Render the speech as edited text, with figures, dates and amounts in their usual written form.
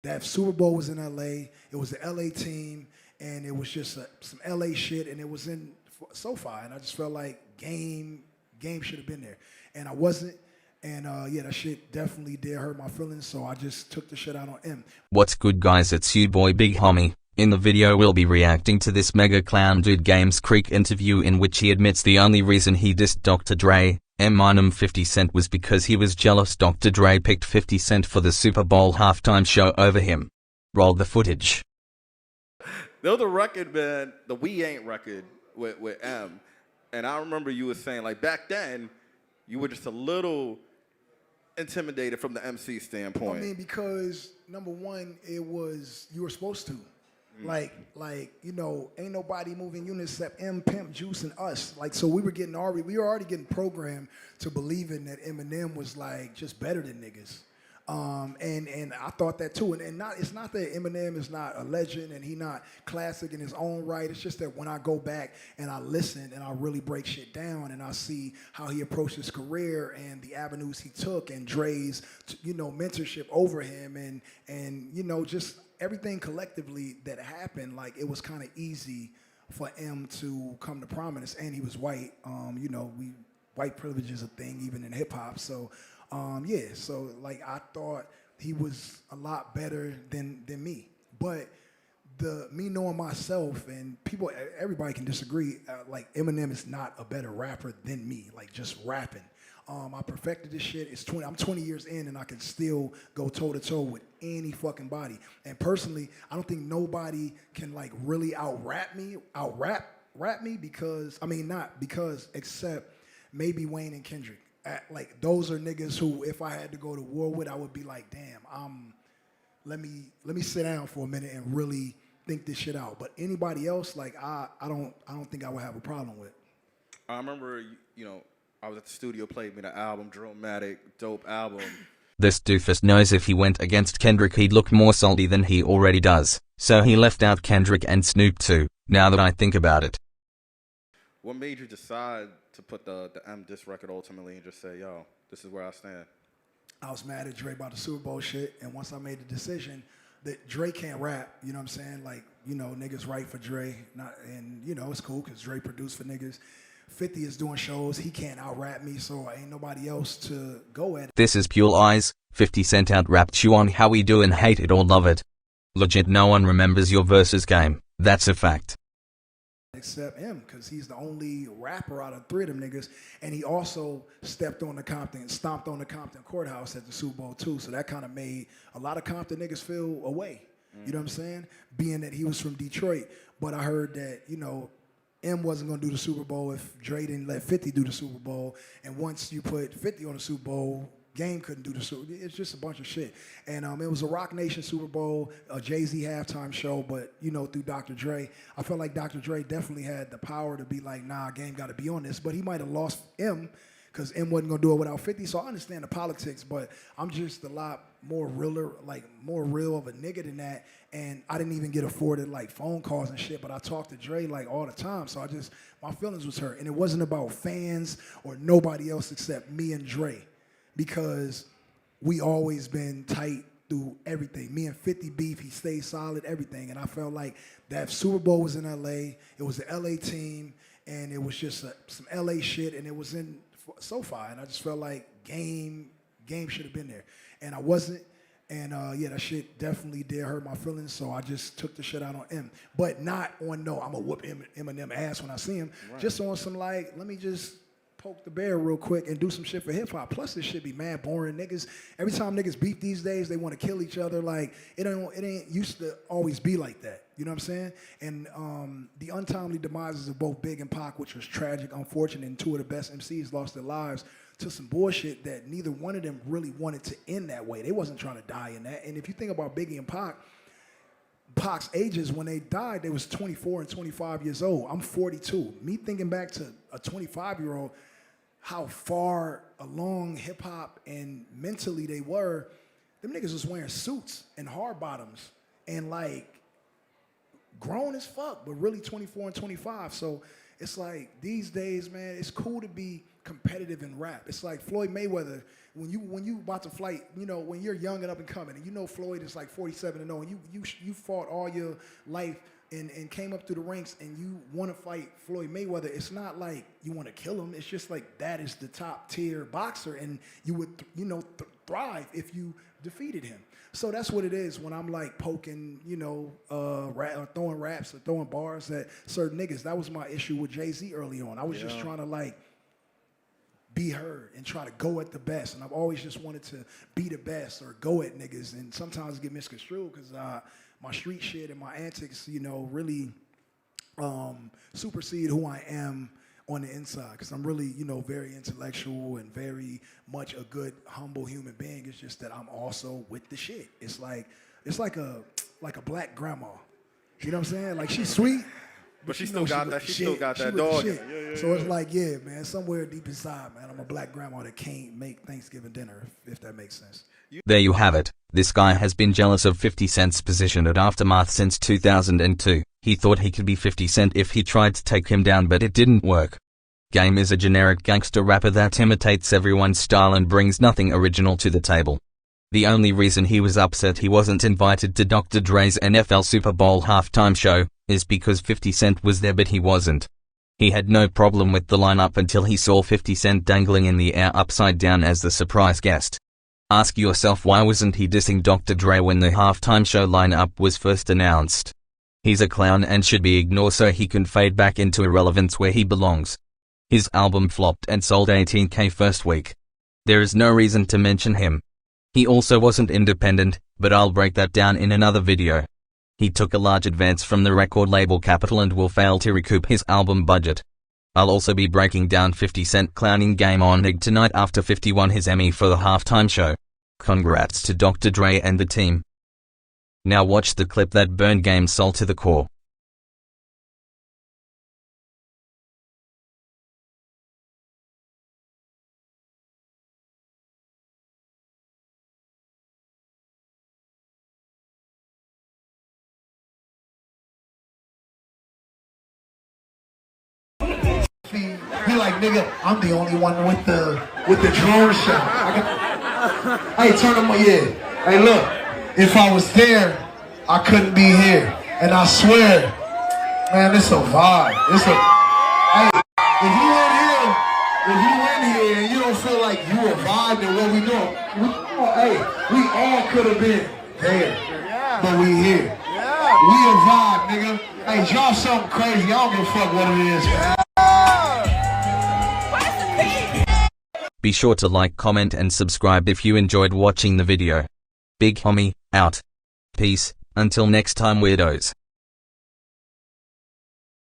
That Super Bowl was in LA. It was the LA team, and it was just some LA shit, and it was in SoFi, and I just felt like game should have been there, and I wasn't. And yeah, that shit definitely did hurt my feelings, so I just took the shit out on M. What's good, guys? It's you boy Big Homie. In the video we'll be reacting to this mega clown dude Games Creek interview in which he admits the only reason he dissed Dr. Dre, Eminem 50 Cent was because he was jealous Dr. Dre picked 50 Cent for the Super Bowl halftime show over him. Roll the footage. There was a record, man, the We Ain't record with M. And I remember you were saying, like, back then, you were just a little intimidated from the MC standpoint. I mean, because number one, it was you were supposed to, like you know, ain't nobody moving units except M, Pimp, Juice, and us. Like, so we were already getting programmed to believing that Eminem was like just better than niggas. And I thought that too. And it's not that Eminem is not a legend and he not classic in his own right. It's just that when I go back and I listen and I really break shit down and I see how he approached his career and the avenues he took and Dre's, you know, mentorship over him and you know, just everything collectively that happened, like it was kind of easy for M to come to prominence. And he was white. You know, white privilege is a thing even in hip hop. So yeah, so like I thought he was a lot better than me, but me knowing myself and everybody can disagree. Like Eminem is not a better rapper than me. Like just rapping, I perfected this shit. I'm 20 years in and I can still go toe to toe with any fucking body. And personally, I don't think nobody can like really out rap me because not because except maybe Wayne and Kendrick. Like those are niggas who, if I had to go to war with, I would be like, damn, let me sit down for a minute and really think this shit out. But anybody else, like I don't think I would have a problem with. I remember, you know, I was at the studio, played me the album, Drillmatic, dope album. This doofus knows if he went against Kendrick he'd look more salty than he already does, so he left out Kendrick and Snoop too, now that I think about it. What made you decide to put the M diss record ultimately and just say, yo, this is where I stand? I was mad at Dre about the Super Bowl shit, and once I made the decision that Dre can't rap, you know what I'm saying? Like, you know, niggas write for Dre, and you know, it's cool because Dre produced for niggas. 50 is doing shows, he can't out-rap me, so ain't nobody else to go at. This is Pure Lies. 50 Cent out-rapped you on How We Doin', hate it or love it. Legit, no one remembers your versus game, that's a fact. Except him, because he's the only rapper out of three of them niggas, and he also stomped on the Compton courthouse at the Super Bowl too, so that kind of made a lot of Compton niggas feel away, you know what I'm saying? Being that he was from Detroit, but I heard that, you know, M wasn't gonna do the Super Bowl if Dre didn't let 50 do the Super Bowl, and once you put 50 on the Super Bowl, Game couldn't do the Super Bowl. It's just a bunch of shit. And it was a Rocnation Super Bowl, a Jay-Z halftime show, but, you know, through Dr. Dre. I felt like Dr. Dre definitely had the power to be like, nah, Game got to be on this. But he might have lost M because M wasn't going to do it without 50. So I understand the politics, but I'm just a lot more real of a nigga than that. And I didn't even get afforded, like, phone calls and shit, but I talked to Dre, like, all the time. So my feelings was hurt. And it wasn't about fans or nobody else except me and Dre, because we always been tight through everything. Me and 50 beef, he stayed solid, everything. And I felt like that Super Bowl was in LA, it was the LA team, and it was just some LA shit, and it was in SoFi. And I just felt like game should have been there. And I wasn't. And yeah, that shit definitely did hurt my feelings, so I just took the shit out on M. But not on no, I'm gonna whoop Eminem ass when I see him. Right. Just on some like, let me just poke the bear real quick and do some shit for hip hop. Plus this shit be mad boring. Niggas, every time niggas beef these days, they want to kill each other. Like it ain't used to always be like that. You know what I'm saying? And the untimely demises of both Big and Pac, which was tragic, unfortunate, and two of the best MCs lost their lives to some bullshit that neither one of them really wanted to end that way. They wasn't trying to die in that. And if you think about Biggie and Pac's ages when they died, they was 24 and 25 years old. I'm 42. Me thinking back to a 25-year-old, how far along hip hop and mentally they were, them niggas was wearing suits and hard bottoms and like grown as fuck, but really 24 and 25. So it's like these days, man, it's cool to be competitive in rap. It's like Floyd Mayweather. When you about to fight, you know, when you're young and up and coming, and you know Floyd is like 47-0, and you fought all your life and came up through the ranks, and you want to fight Floyd Mayweather. It's not like you want to kill him. It's just like that is the top tier boxer, and you would thrive if you defeated him. So that's what it is when I'm like poking, you know, or throwing raps or throwing bars at certain niggas. That was my issue with Jay-Z early on. I was just trying to like be heard and try to go at the best. And I've always just wanted to be the best or go at niggas. And sometimes get misconstrued because my street shit and my antics, you know, really supersede who I am on the inside, because I'm really, you know, very intellectual and very much a good, humble human being. It's just that I'm also with the shit. It's like a black grandma. You know what I'm saying? Like, she's sweet, but she still got that. She still got that dog. So it's like, yeah, man, somewhere deep inside, man, I'm a black grandma that can't make Thanksgiving dinner, if that makes sense. There you have it. This guy has been jealous of 50 Cent's position at Aftermath since 2002. He thought he could be 50 Cent if he tried to take him down, but it didn't work. Game is a generic gangster rapper that imitates everyone's style and brings nothing original to the table. The only reason he was upset he wasn't invited to Dr. Dre's NFL Super Bowl halftime show is because 50 Cent was there but he wasn't. He had no problem with the lineup until he saw 50 Cent dangling in the air upside down as the surprise guest. Ask yourself, why wasn't he dissing Dr. Dre when the halftime show lineup was first announced? He's a clown and should be ignored so he can fade back into irrelevance where he belongs. His album flopped and sold 18K first week. There is no reason to mention him. He also wasn't independent, but I'll break that down in another video. He took a large advance from the record label Capitol and will fail to recoup his album budget. I'll also be breaking down 50 Cent clowning Game on Ig tonight after 50 won his Emmy for the halftime show. Congrats to Dr. Dre and the team. Now watch the clip that burned Game's soul to the core. He like, nigga, I'm the only one with the drone shot. Hey, turn them on, yeah. Hey, look, if I was there, I couldn't be here. And I swear, man, it's a vibe. It's a, hey, if you in here and you don't feel like you a vibe and what we doing, we all could have been there, but we here. We a vibe, nigga. Hey, drop something crazy. I don't give a fuck what it is. Be sure to like, comment and subscribe if you enjoyed watching the video. Big Homie, out. Peace, until next time weirdos.